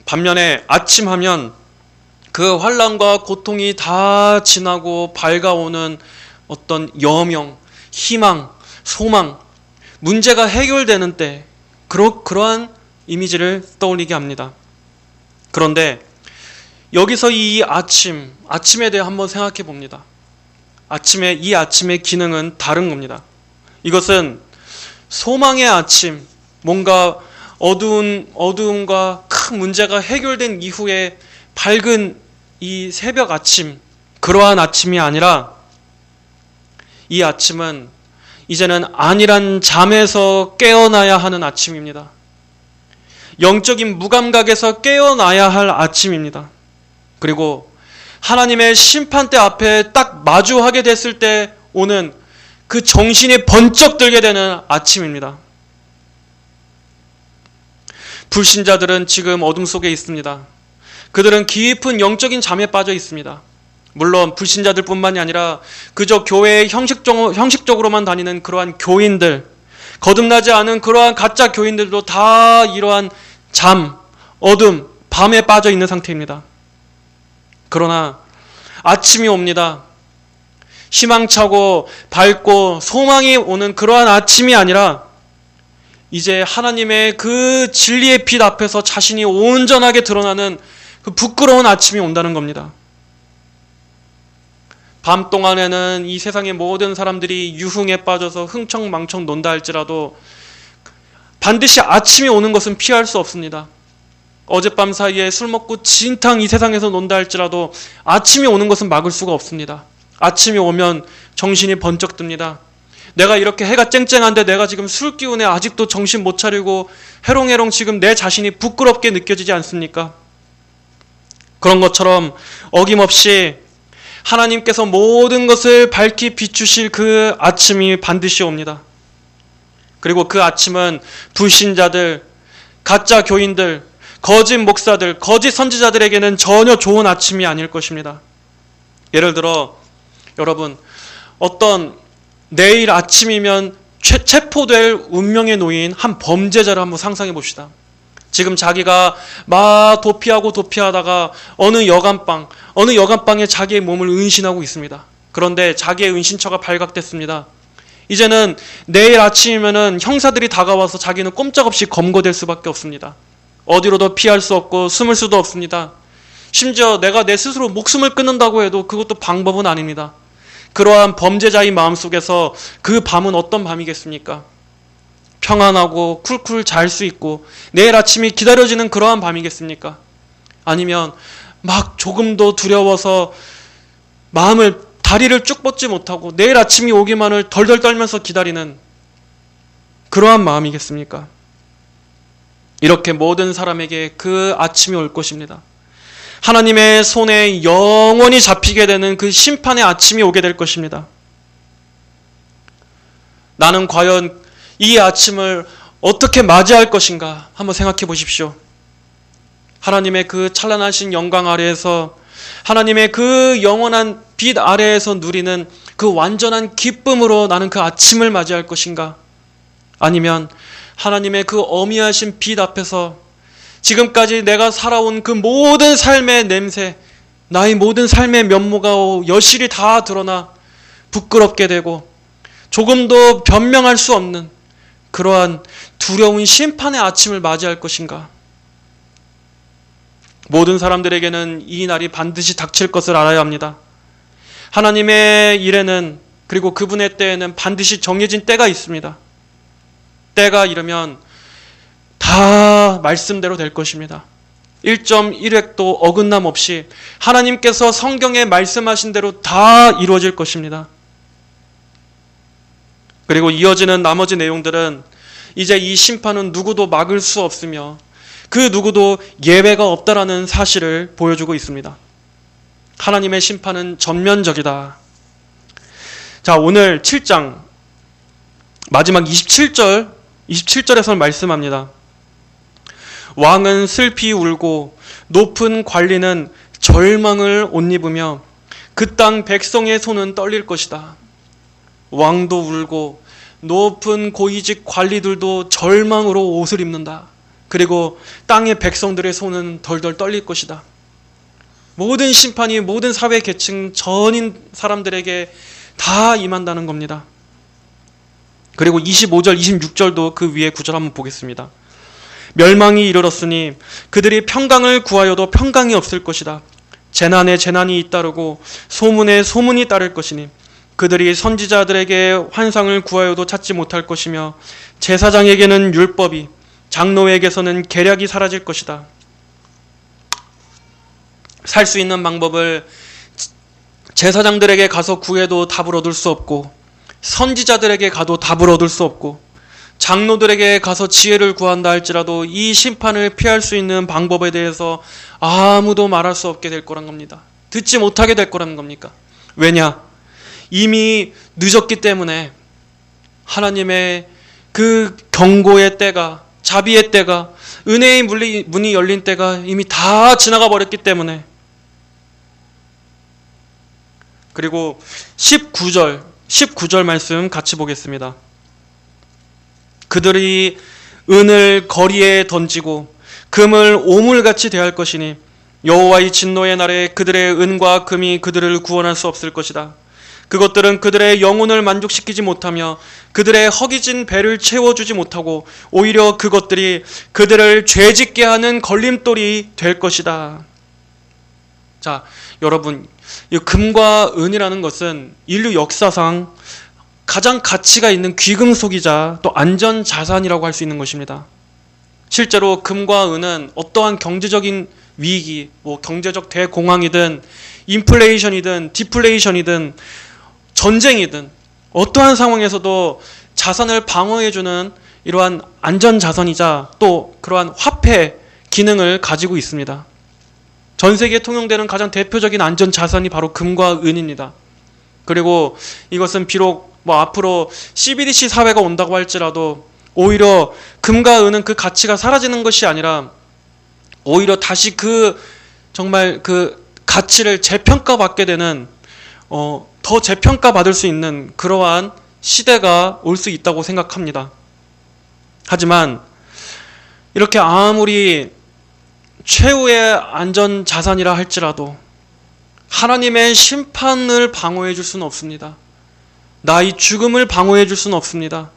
반면에 아침 하면 그 환란과 고통이 다 지나고 밝아오는 어떤 여명, 희망, 소망, 문제가 해결되는 때, 그러한 이미지를 떠올리게 합니다. 그런데 여기서 이 아침에 대해 한번 생각해 봅니다. 이 아침의 기능은 다른 겁니다. 이것은 소망의 아침, 뭔가 어두움과 큰 문제가 해결된 이후에 밝은 이 새벽 아침, 그러한 아침이 아니라 이 아침은 이제는 안일한 잠에서 깨어나야 하는 아침입니다. 영적인 무감각에서 깨어나야 할 아침입니다. 그리고 하나님의 심판대 앞에 딱 마주하게 됐을 때 오는 그 정신이 번쩍 들게 되는 아침입니다. 불신자들은 지금 어둠 속에 있습니다. 그들은 깊은 영적인 잠에 빠져 있습니다. 물론 불신자들뿐만이 아니라 그저 교회에 형식적으로만 다니는 그러한 교인들, 거듭나지 않은 그러한 가짜 교인들도 다 이러한 잠, 어둠, 밤에 빠져 있는 상태입니다. 그러나 아침이 옵니다. 희망차고 밝고 소망이 오는 그러한 아침이 아니라 이제 하나님의 그 진리의 빛 앞에서 자신이 온전하게 드러나는 그 부끄러운 아침이 온다는 겁니다. 밤 동안에는 이 세상의 모든 사람들이 유흥에 빠져서 흥청망청 논다 할지라도 반드시 아침이 오는 것은 피할 수 없습니다. 어젯밤 사이에 술 먹고 진탕 이 세상에서 논다 할지라도 아침이 오는 것은 막을 수가 없습니다. 아침이 오면 정신이 번쩍 듭니다. 내가 이렇게 해가 쨍쨍한데 내가 지금 술 기운에 아직도 정신 못 차리고 해롱해롱 지금 내 자신이 부끄럽게 느껴지지 않습니까? 그런 것처럼 어김없이 하나님께서 모든 것을 밝히 비추실 그 아침이 반드시 옵니다. 그리고 그 아침은 불신자들, 가짜 교인들, 거짓 목사들, 거짓 선지자들에게는 전혀 좋은 아침이 아닐 것입니다. 예를 들어 여러분, 어떤 내일 아침이면 체포될 운명에 놓인 한 범죄자를 한번 상상해 봅시다. 지금 자기가 막 도피하다가 어느 여간방에 자기의 몸을 은신하고 있습니다. 그런데 자기의 은신처가 발각됐습니다. 이제는 내일 아침이면은 형사들이 다가와서 자기는 꼼짝없이 검거될 수밖에 없습니다. 어디로도 피할 수 없고 숨을 수도 없습니다. 심지어 내가 내 스스로 목숨을 끊는다고 해도 그것도 방법은 아닙니다. 그러한 범죄자의 마음속에서 그 밤은 어떤 밤이겠습니까? 평안하고 쿨쿨 잘 수 있고 내일 아침이 기다려지는 그러한 밤이겠습니까? 아니면 막 조금도 두려워서 다리를 쭉 뻗지 못하고 내일 아침이 오기만을 덜덜 떨면서 기다리는 그러한 마음이겠습니까? 이렇게 모든 사람에게 그 아침이 올 것입니다. 하나님의 손에 영원히 잡히게 되는 그 심판의 아침이 오게 될 것입니다. 나는 과연 이 아침을 어떻게 맞이할 것인가 한번 생각해 보십시오. 하나님의 그 찬란하신 영광 아래에서, 하나님의 그 영원한 빛 아래에서 누리는 그 완전한 기쁨으로 나는 그 아침을 맞이할 것인가? 아니면 하나님의 그 어미하신 빛 앞에서 지금까지 내가 살아온 그 모든 삶의 냄새, 나의 모든 삶의 면모가 여실히 다 드러나 부끄럽게 되고 조금도 변명할 수 없는 그러한 두려운 심판의 아침을 맞이할 것인가? 모든 사람들에게는 이 날이 반드시 닥칠 것을 알아야 합니다. 하나님의 일에는, 그리고 그분의 때에는 반드시 정해진 때가 있습니다. 때가 이르면 다 말씀대로 될 것입니다. 1.1획도 어긋남 없이 하나님께서 성경에 말씀하신 대로 다 이루어질 것입니다. 그리고 이어지는 나머지 내용들은 이제 이 심판은 누구도 막을 수 없으며 그 누구도 예외가 없다라는 사실을 보여주고 있습니다. 하나님의 심판은 전면적이다. 자, 오늘 7장 마지막 27절에서 말씀합니다. 왕은 슬피 울고 높은 관리는 절망을 옷 입으며 그 땅 백성의 손은 떨릴 것이다. 왕도 울고 높은 고위직 관리들도 절망으로 옷을 입는다. 그리고 땅의 백성들의 손은 덜덜 떨릴 것이다. 모든 심판이 모든 사회 계층 전인 사람들에게 다 임한다는 겁니다. 그리고 25절, 26절도 그 위에 구절 한번 보겠습니다. 멸망이 이르렀으니 그들이 평강을 구하여도 평강이 없을 것이다. 재난에 재난이 잇따르고 소문에 소문이 따를 것이니 그들이 선지자들에게 환상을 구하여도 찾지 못할 것이며 제사장에게는 율법이, 장로에게서는 계략이 사라질 것이다. 살 수 있는 방법을 제사장들에게 가서 구해도 답을 얻을 수 없고, 선지자들에게 가도 답을 얻을 수 없고, 장로들에게 가서 지혜를 구한다 할지라도 이 심판을 피할 수 있는 방법에 대해서 아무도 말할 수 없게 될 거란 겁니다. 듣지 못하게 될 거라는 겁니까? 왜냐? 이미 늦었기 때문에 하나님의 그 경고의 때가, 자비의 때가, 은혜의 문이 열린 때가 이미 다 지나가 버렸기 때문에 그리고 19절 말씀 같이 보겠습니다. 그들이 은을 거리에 던지고 금을 오물같이 대할 것이니 여호와의 진노의 날에 그들의 은과 금이 그들을 구원할 수 없을 것이다. 그것들은 그들의 영혼을 만족시키지 못하며 그들의 허기진 배를 채워주지 못하고 오히려 그것들이 그들을 죄짓게 하는 걸림돌이 될 것이다. 자, 여러분, 이 금과 은이라는 것은 인류 역사상 가장 가치가 있는 귀금속이자 또 안전자산이라고 할 수 있는 것입니다. 실제로 금과 은은 어떠한 경제적인 위기, 경제적 대공황이든 인플레이션이든 디플레이션이든 전쟁이든 어떠한 상황에서도 자산을 방어해주는 이러한 안전자산이자 또 그러한 화폐 기능을 가지고 있습니다. 전 세계에 통용되는 가장 대표적인 안전자산이 바로 금과 은입니다. 그리고 이것은 비록 앞으로 CBDC 사회가 온다고 할지라도 오히려 금과 은은 그 가치가 사라지는 것이 아니라 오히려 다시 정말 그 가치를 재평가받게 되는 더 재평가받을 수 있는 그러한 시대가 올 수 있다고 생각합니다. 하지만 이렇게 아무리 최후의 안전자산이라 할지라도 하나님의 심판을 방어해 줄 수는 없습니다. 나의 죽음을 방어해 줄 수는 없습니다.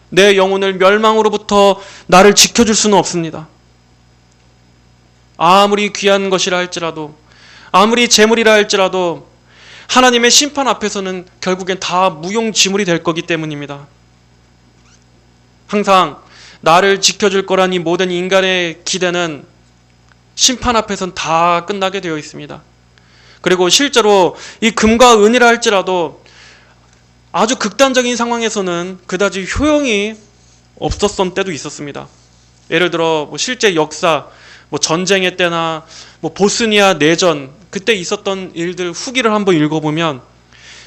내 영혼을 멸망으로부터 나를 지켜줄 수는 없습니다. 아무리 귀한 것이라 할지라도 아무리 재물이라 할지라도 하나님의 심판 앞에서는 결국엔 다 무용지물이 될 거기 때문입니다. 항상 나를 지켜줄 거란 이 모든 인간의 기대는 심판 앞에서는 다 끝나게 되어 있습니다. 그리고 실제로 이 금과 은이라 할지라도 아주 극단적인 상황에서는 그다지 효용이 없었던 때도 있었습니다. 예를 들어 실제 역사, 전쟁의 때나 보스니아 내전, 그때 있었던 일들 후기를 한번 읽어보면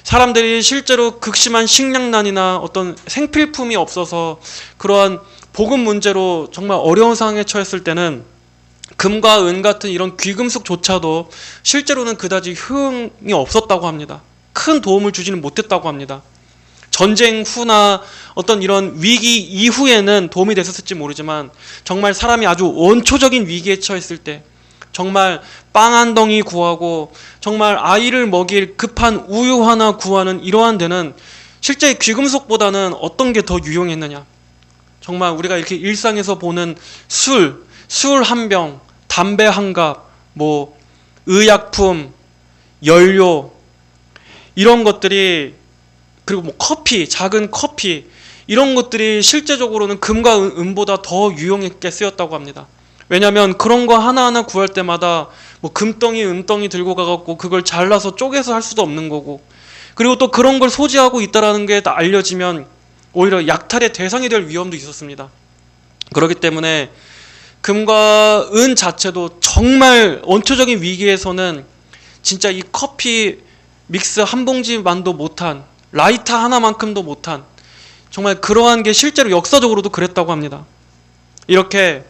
사람들이 실제로 극심한 식량난이나 어떤 생필품이 없어서 그러한 보급 문제로 정말 어려운 상황에 처했을 때는 금과 은 같은 이런 귀금속조차도 실제로는 그다지 효용이 없었다고 합니다. 큰 도움을 주지는 못했다고 합니다. 전쟁 후나 어떤 이런 위기 이후에는 도움이 됐었을지 모르지만 정말 사람이 아주 원초적인 위기에 처했을 때 정말 빵 한 덩이 구하고 정말 아이를 먹일 급한 우유 하나 구하는 이러한 데는 실제 귀금속보다는 어떤 게 더 유용했느냐. 정말 우리가 이렇게 일상에서 보는 술 한 병, 담배 한 갑, 의약품, 연료 이런 것들이 그리고 커피, 작은 커피 이런 것들이 실제적으로는 금과 은보다 더 유용하게 쓰였다고 합니다. 왜냐하면 그런 거 하나하나 구할 때마다 금덩이, 은덩이 들고 가갖고 그걸 잘라서 쪼개서 할 수도 없는 거고 그리고 또 그런 걸 소지하고 있다는 게 알려지면 오히려 약탈의 대상이 될 위험도 있었습니다. 그렇기 때문에 금과 은 자체도 정말 원초적인 위기에서는 진짜 이 커피 믹스 한 봉지만도 못한 라이터 하나만큼도 못한 정말 그러한 게 실제로 역사적으로도 그랬다고 합니다. 이렇게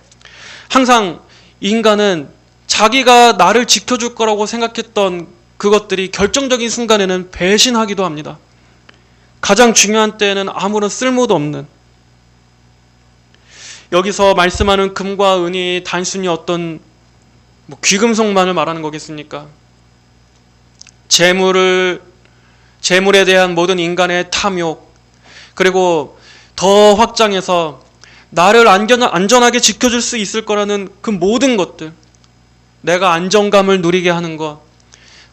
항상 인간은 자기가 나를 지켜줄 거라고 생각했던 그것들이 결정적인 순간에는 배신하기도 합니다. 가장 중요한 때에는 아무런 쓸모도 없는 여기서 말씀하는 금과 은이 단순히 어떤 귀금속만을 말하는 거겠습니까? 재물에 대한 모든 인간의 탐욕 그리고 더 확장해서 나를 안전하게 지켜줄 수 있을 거라는 그 모든 것들 내가 안정감을 누리게 하는 것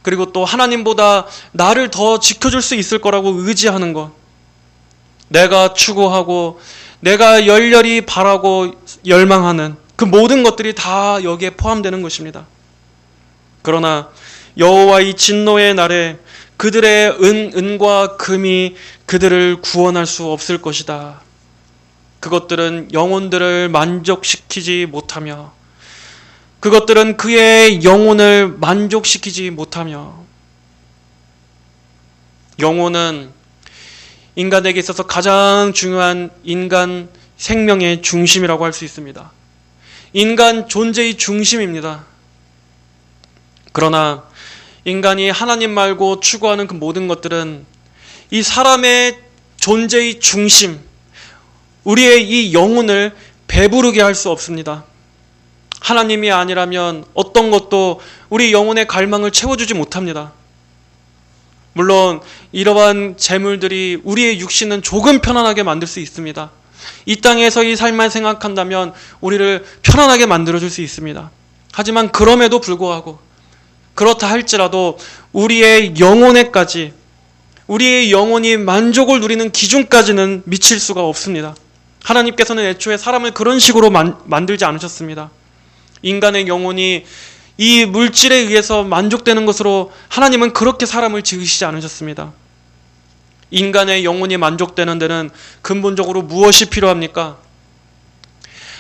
그리고 또 하나님보다 나를 더 지켜줄 수 있을 거라고 의지하는 것 내가 추구하고 내가 열렬히 바라고 열망하는 그 모든 것들이 다 여기에 포함되는 것입니다. 그러나 여호와의 진노의 날에 그들의 은과 금이 그들을 구원할 수 없을 것이다. 그것들은 영혼들을 만족시키지 못하며 그것들은 그의 영혼을 만족시키지 못하며 영혼은 인간에게 있어서 가장 중요한 인간 생명의 중심이라고 할 수 있습니다. 인간 존재의 중심입니다. 그러나 인간이 하나님 말고 추구하는 그 모든 것들은 이 사람의 존재의 중심, 우리의 이 영혼을 배부르게 할 수 없습니다. 하나님이 아니라면 어떤 것도 우리 영혼의 갈망을 채워주지 못합니다. 물론 이러한 재물들이 우리의 육신은 조금 편안하게 만들 수 있습니다. 이 땅에서의 삶만 생각한다면 우리를 편안하게 만들어줄 수 있습니다. 하지만 그럼에도 불구하고 그렇다 할지라도 우리의 영혼에까지, 우리의 영혼이 만족을 누리는 기준까지는 미칠 수가 없습니다. 하나님께서는 애초에 사람을 그런 식으로 만들지 않으셨습니다. 인간의 영혼이 이 물질에 의해서 만족되는 것으로 하나님은 그렇게 사람을 지으시지 않으셨습니다. 인간의 영혼이 만족되는 데는 근본적으로 무엇이 필요합니까?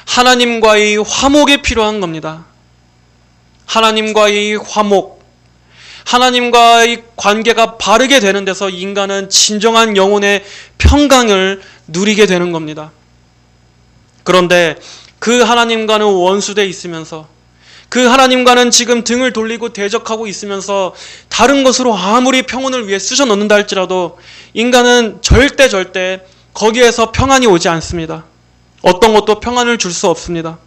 하나님과의 화목이 필요한 겁니다. 하나님과의 화목, 하나님과의 관계가 바르게 되는 데서 인간은 진정한 영혼의 평강을 누리게 되는 겁니다. 그런데 그 하나님과는 원수되어 있으면서, 그 하나님과는 지금 등을 돌리고 대적하고 있으면서 다른 것으로 아무리 평온을 위해 쑤셔 넣는다 할지라도 인간은 절대 거기에서 평안이 오지 않습니다. 어떤 것도 평안을 줄 수 없습니다.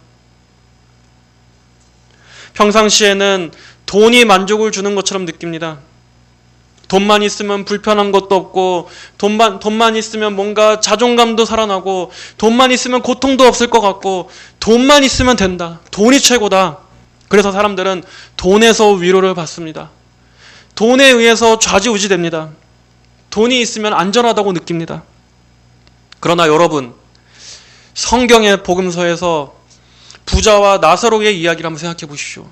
평상시에는 돈이 만족을 주는 것처럼 느낍니다. 돈만 있으면 불편한 것도 없고, 돈만 있으면 뭔가 자존감도 살아나고, 돈만 있으면 고통도 없을 것 같고, 돈만 있으면 된다. 돈이 최고다. 그래서 사람들은 돈에서 위로를 받습니다. 돈에 의해서 좌지우지됩니다. 돈이 있으면 안전하다고 느낍니다. 그러나 여러분, 성경의 복음서에서 부자와 나사로의 이야기를 한번 생각해 보십시오.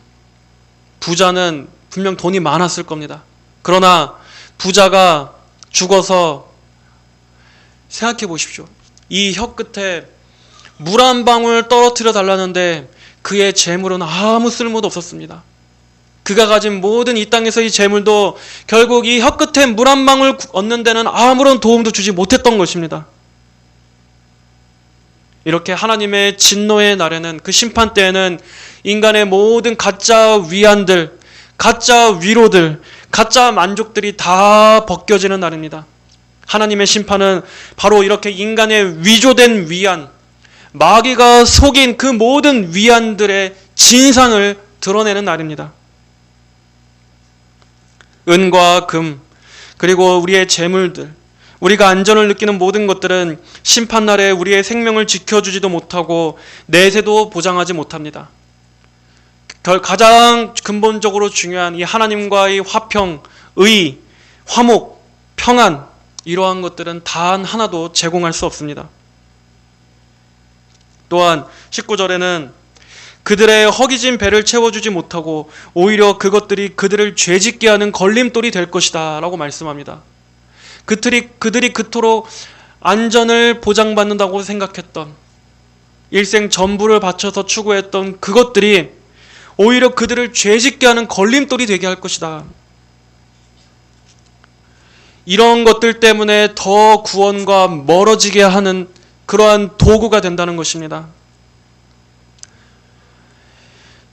부자는 분명 돈이 많았을 겁니다. 그러나 부자가 죽어서 생각해 보십시오. 이 혀 끝에 물 한 방울 떨어뜨려 달라는데 그의 재물은 아무 쓸모도 없었습니다. 그가 가진 모든 이 땅에서의 재물도 결국 이 혀 끝에 물 한 방울 얻는 데는 아무런 도움도 주지 못했던 것입니다. 이렇게 하나님의 진노의 날에는, 그 심판 때에는 인간의 모든 가짜 위안들, 가짜 위로들, 가짜 만족들이 다 벗겨지는 날입니다. 하나님의 심판은 바로 이렇게 인간의 위조된 위안, 마귀가 속인 그 모든 위안들의 진상을 드러내는 날입니다. 은과 금, 그리고 우리의 재물들, 우리가 안전을 느끼는 모든 것들은 심판날에 우리의 생명을 지켜주지도 못하고 내세도 보장하지 못합니다. 가장 근본적으로 중요한 이 하나님과의 화평, 의, 화목, 평안, 이러한 것들은 단 하나도 제공할 수 없습니다. 또한 19절에는 그들의 허기진 배를 채워주지 못하고 오히려 그것들이 그들을 죄짓게 하는 걸림돌이 될 것이다 라고 말씀합니다. 그들이 그토록 안전을 보장받는다고 생각했던, 일생 전부를 바쳐서 추구했던 그것들이 오히려 그들을 죄짓게 하는 걸림돌이 되게 할 것이다. 이런 것들 때문에 더 구원과 멀어지게 하는 그러한 도구가 된다는 것입니다.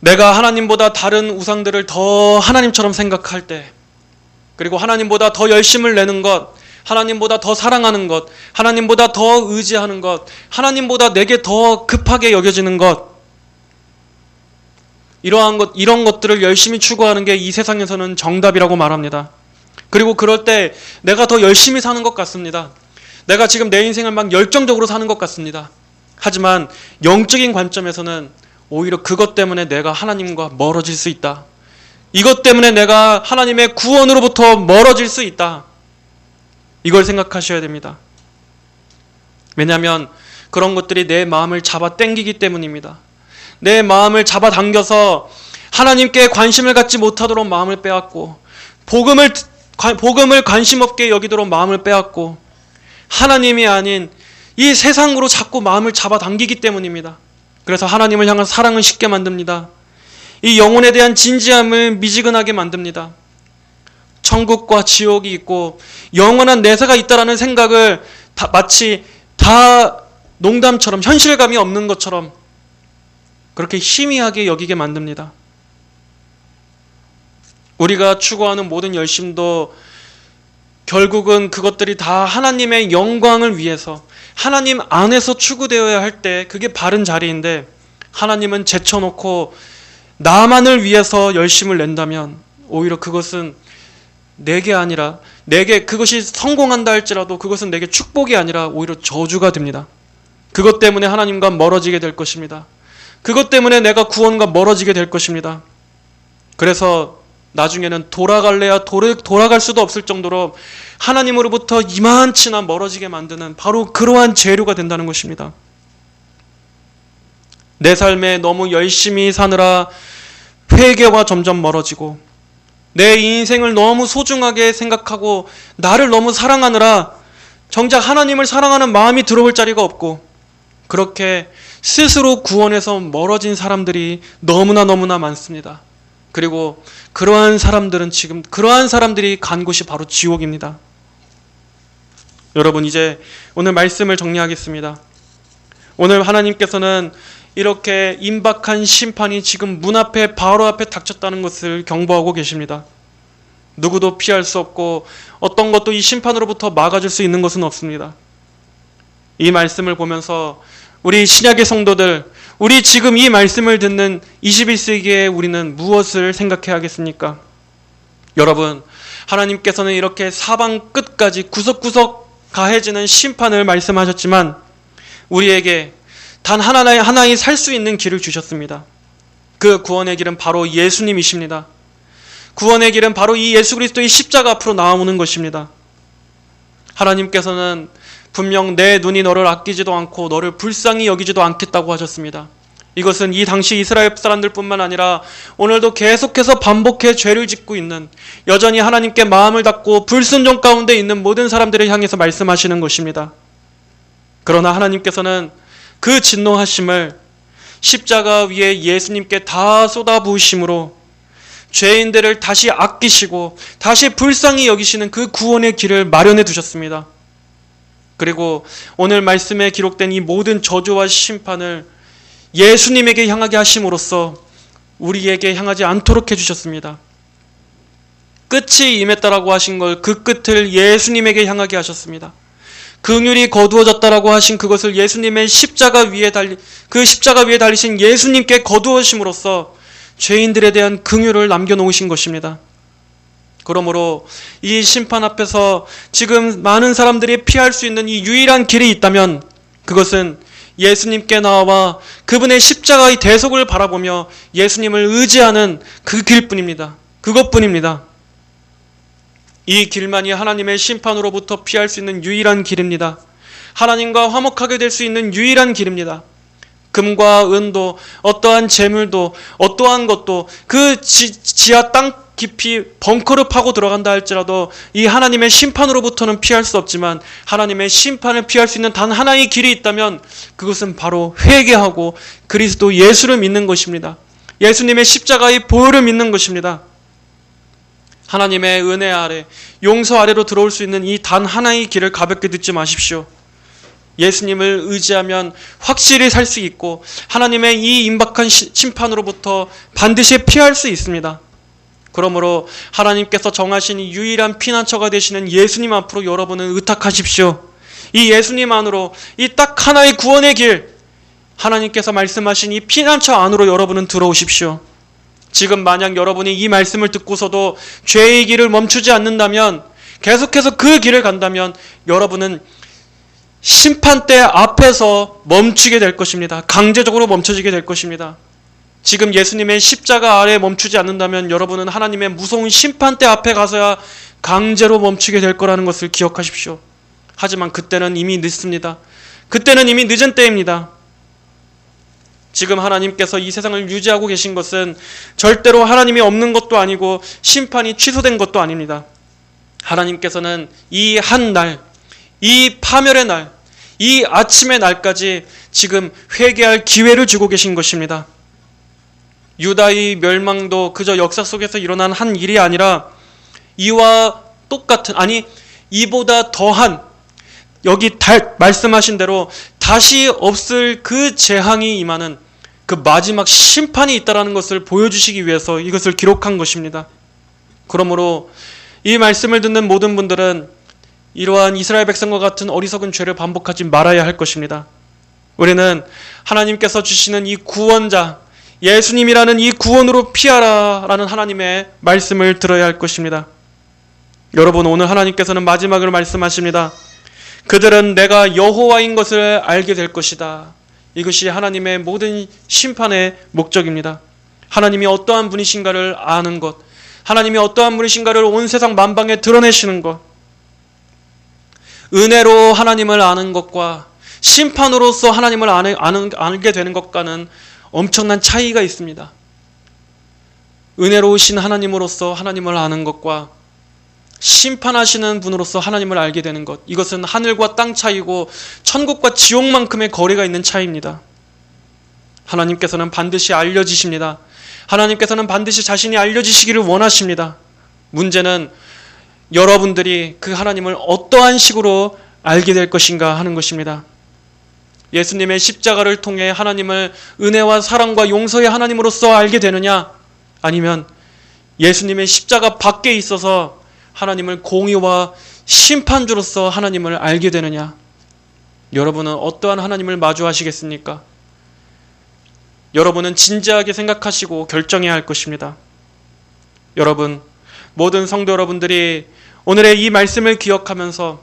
내가 하나님보다 다른 우상들을 더 하나님처럼 생각할 때, 그리고 하나님보다 더 열심을 내는 것, 하나님보다 더 사랑하는 것, 하나님보다 더 의지하는 것, 하나님보다 내게 더 급하게 여겨지는 것, 이런 것들을 열심히 추구하는 게 이 세상에서는 정답이라고 말합니다. 그리고 그럴 때 내가 더 열심히 사는 것 같습니다. 내가 지금 내 인생을 막 열정적으로 사는 것 같습니다. 하지만 영적인 관점에서는 오히려 그것 때문에 내가 하나님과 멀어질 수 있다. 이것 때문에 내가 하나님의 구원으로부터 멀어질 수 있다. 이걸 생각하셔야 됩니다. 왜냐하면 그런 것들이 내 마음을 잡아 당기기 때문입니다. 내 마음을 잡아당겨서 하나님께 관심을 갖지 못하도록 마음을 빼앗고, 복음을 관심 없게 여기도록 마음을 빼앗고, 하나님이 아닌 이 세상으로 자꾸 마음을 잡아당기기 때문입니다. 그래서 하나님을 향한 사랑을 식게 만듭니다. 이 영혼에 대한 진지함을 미지근하게 만듭니다. 천국과 지옥이 있고 영원한 내세가 있다라는 생각을 마치 다 농담처럼, 현실감이 없는 것처럼 그렇게 희미하게 여기게 만듭니다. 우리가 추구하는 모든 열심도 결국은 그것들이 다 하나님의 영광을 위해서 하나님 안에서 추구되어야 할 때 그게 바른 자리인데, 하나님은 제쳐놓고 나만을 위해서 열심을 낸다면 오히려 그것은 내게 아니라, 내게 그것이 성공한다 할지라도 그것은 내게 축복이 아니라 오히려 저주가 됩니다. 그것 때문에 하나님과 멀어지게 될 것입니다. 그것 때문에 내가 구원과 멀어지게 될 것입니다. 그래서 나중에는 돌아갈래야 돌아갈 수도 없을 정도로 하나님으로부터 이만치나 멀어지게 만드는 바로 그러한 재료가 된다는 것입니다. 내 삶에 너무 열심히 사느라 회개와 점점 멀어지고, 내 인생을 너무 소중하게 생각하고 나를 너무 사랑하느라 정작 하나님을 사랑하는 마음이 들어올 자리가 없고, 그렇게 스스로 구원에서 멀어진 사람들이 너무나 많습니다. 그리고 그러한 사람들이 간 곳이 바로 지옥입니다. 여러분, 이제 오늘 말씀을 정리하겠습니다. 오늘 하나님께서는 이렇게 임박한 심판이 지금 문 앞에, 바로 앞에 닥쳤다는 것을 경보하고 계십니다. 누구도 피할 수 없고 어떤 것도 이 심판으로부터 막아줄 수 있는 것은 없습니다. 이 말씀을 보면서 우리 신약의 성도들, 우리 지금 이 말씀을 듣는 21세기에 우리는 무엇을 생각해야 하겠습니까? 여러분, 하나님께서는 이렇게 사방 끝까지 구석구석 가해지는 심판을 말씀하셨지만 우리에게 단 하나의 살 수 있는 길을 주셨습니다. 그 구원의 길은 바로 예수님이십니다. 구원의 길은 바로 이 예수 그리스도의 십자가 앞으로 나아오는 것입니다. 하나님께서는 분명 내 눈이 너를 아끼지도 않고 너를 불쌍히 여기지도 않겠다고 하셨습니다. 이것은 이 당시 이스라엘 사람들뿐만 아니라 오늘도 계속해서 반복해 죄를 짓고 있는, 여전히 하나님께 마음을 닫고 불순종 가운데 있는 모든 사람들을 향해서 말씀하시는 것입니다. 그러나 하나님께서는 그 진노하심을 십자가 위에 예수님께 다 쏟아부으심으로 죄인들을 다시 아끼시고 다시 불쌍히 여기시는 그 구원의 길을 마련해 두셨습니다. 그리고 오늘 말씀에 기록된 이 모든 저주와 심판을 예수님에게 향하게 하심으로써 우리에게 향하지 않도록 해주셨습니다. 끝이 임했다라고 하신 걸, 그 끝을 예수님에게 향하게 하셨습니다. 긍휼이 거두어졌다라고 하신 그것을 예수님의 십자가 위에 달리신 예수님께 거두어심으로써 죄인들에 대한 긍휼을 남겨놓으신 것입니다. 그러므로 이 심판 앞에서 지금 많은 사람들이 피할 수 있는 이 유일한 길이 있다면 그것은 예수님께 나와 그분의 십자가의 대속을 바라보며 예수님을 의지하는 그 길뿐입니다. 그것뿐입니다. 이 길만이 하나님의 심판으로부터 피할 수 있는 유일한 길입니다. 하나님과 화목하게 될 수 있는 유일한 길입니다. 금과 은도, 어떠한 재물도, 어떠한 것도 그 지하 땅 깊이 벙커를 파고 들어간다 할지라도 이 하나님의 심판으로부터는 피할 수 없지만, 하나님의 심판을 피할 수 있는 단 하나의 길이 있다면 그것은 바로 회개하고 그리스도 예수를 믿는 것입니다. 예수님의 십자가의 보혈을 믿는 것입니다. 하나님의 은혜 아래, 용서 아래로 들어올 수 있는 이 단 하나의 길을 가볍게 듣지 마십시오. 예수님을 의지하면 확실히 살 수 있고 하나님의 이 임박한 심판으로부터 반드시 피할 수 있습니다. 그러므로 하나님께서 정하신 이 유일한 피난처가 되시는 예수님 앞으로 여러분은 의탁하십시오. 이 예수님 안으로, 이 딱 하나의 구원의 길, 하나님께서 말씀하신 이 피난처 안으로 여러분은 들어오십시오. 지금 만약 여러분이 이 말씀을 듣고서도 죄의 길을 멈추지 않는다면, 계속해서 그 길을 간다면 여러분은 심판대 앞에서 멈추게 될 것입니다. 강제적으로 멈춰지게 될 것입니다. 지금 예수님의 십자가 아래 멈추지 않는다면 여러분은 하나님의 무서운 심판대 앞에 가서야 강제로 멈추게 될 거라는 것을 기억하십시오. 하지만 그때는 이미 늦습니다. 그때는 이미 늦은 때입니다. 지금 하나님께서 이 세상을 유지하고 계신 것은 절대로 하나님이 없는 것도 아니고 심판이 취소된 것도 아닙니다. 하나님께서는 이 한 날, 이 파멸의 날, 이 아침의 날까지 지금 회개할 기회를 주고 계신 것입니다. 유다의 멸망도 그저 역사 속에서 일어난 한 일이 아니라 이와 똑같은, 아니 이보다 더한, 여기 말씀하신 대로 다시 없을 그 재앙이 임하는 그 마지막 심판이 있다는 것을 보여주시기 위해서 이것을 기록한 것입니다. 그러므로 이 말씀을 듣는 모든 분들은 이러한 이스라엘 백성과 같은 어리석은 죄를 반복하지 말아야 할 것입니다. 우리는 하나님께서 주시는 이 구원자, 예수님이라는 이 구원으로 피하라라는 하나님의 말씀을 들어야 할 것입니다. 여러분, 오늘 하나님께서는 마지막으로 말씀하십니다. 그들은 내가 여호와인 것을 알게 될 것이다. 이것이 하나님의 모든 심판의 목적입니다. 하나님이 어떠한 분이신가를 아는 것, 하나님이 어떠한 분이신가를 온 세상 만방에 드러내시는 것, 은혜로 하나님을 아는 것과 심판으로서 하나님을 알게 되는 것과는 엄청난 차이가 있습니다. 은혜로우신 하나님으로서 하나님을 아는 것과 심판하시는 분으로서 하나님을 알게 되는 것, 이것은 하늘과 땅 차이고 천국과 지옥만큼의 거리가 있는 차이입니다. 하나님께서는 반드시 알려지십니다. 하나님께서는 반드시 자신이 알려지시기를 원하십니다. 문제는 여러분들이 그 하나님을 어떠한 식으로 알게 될 것인가 하는 것입니다. 예수님의 십자가를 통해 하나님을 은혜와 사랑과 용서의 하나님으로서 알게 되느냐, 아니면 예수님의 십자가 밖에 있어서 하나님을 공의와 심판주로서 하나님을 알게 되느냐, 여러분은 어떠한 하나님을 마주하시겠습니까? 여러분은 진지하게 생각하시고 결정해야 할 것입니다. 여러분, 모든 성도 여러분들이 오늘의 이 말씀을 기억하면서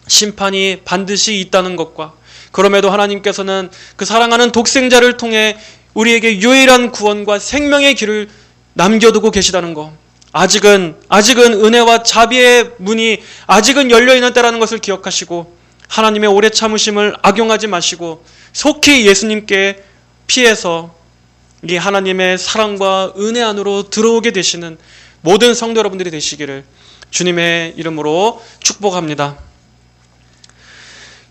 심판이 반드시 있다는 것과, 그럼에도 하나님께서는 그 사랑하는 독생자를 통해 우리에게 유일한 구원과 생명의 길을 남겨두고 계시다는 것, 아직은 은혜와 자비의 문이 아직은 열려있는 때라는 것을 기억하시고, 하나님의 오래 참으심을 악용하지 마시고 속히 예수님께 피해서 이 하나님의 사랑과 은혜 안으로 들어오게 되시는 모든 성도 여러분들이 되시기를 주님의 이름으로 축복합니다.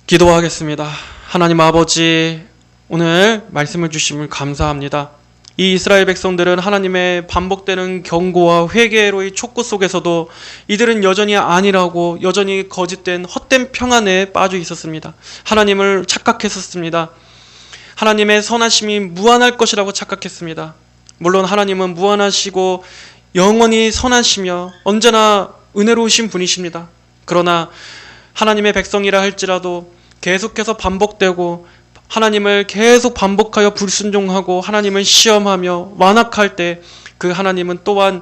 기도하겠습니다. 하나님 아버지, 오늘 말씀을 주심을 감사합니다. 이 이스라엘 백성들은 하나님의 반복되는 경고와 회개로의 촉구 속에서도 이들은 여전히 아니라고, 여전히 거짓된 헛된 평안에 빠져 있었습니다. 하나님을 착각했었습니다. 하나님의 선하심이 무한할 것이라고 착각했습니다. 물론 하나님은 무한하시고 영원히 선하시며 언제나 은혜로우신 분이십니다. 그러나 하나님의 백성이라 할지라도 계속해서 반복되고 하나님을 계속 반복하여 불순종하고 하나님을 시험하며 완악할 때 그 하나님은 또한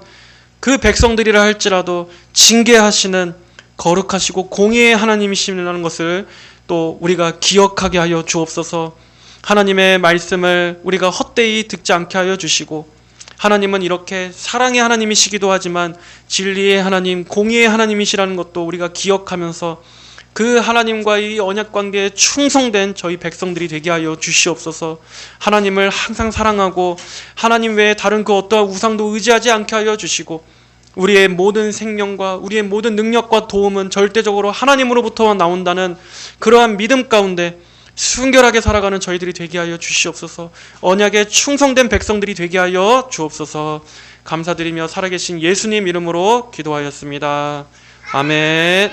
그 백성들이라 할지라도 징계하시는 거룩하시고 공의의 하나님이시라는 것을 또 우리가 기억하게 하여 주옵소서. 하나님의 말씀을 우리가 헛되이 듣지 않게 하여 주시고, 하나님은 이렇게 사랑의 하나님이시기도 하지만 진리의 하나님, 공의의 하나님이시라는 것도 우리가 기억하면서 그 하나님과의 언약 관계에 충성된 저희 백성들이 되게 하여 주시옵소서. 하나님을 항상 사랑하고 하나님 외에 다른 그 어떠한 우상도 의지하지 않게 하여 주시고, 우리의 모든 생명과 우리의 모든 능력과 도움은 절대적으로 하나님으로부터 나온다는 그러한 믿음 가운데 순결하게 살아가는 저희들이 되게 하여 주시옵소서. 언약에 충성된 백성들이 되게 하여 주옵소서. 감사드리며 살아계신 예수님 이름으로 기도하였습니다. 아멘.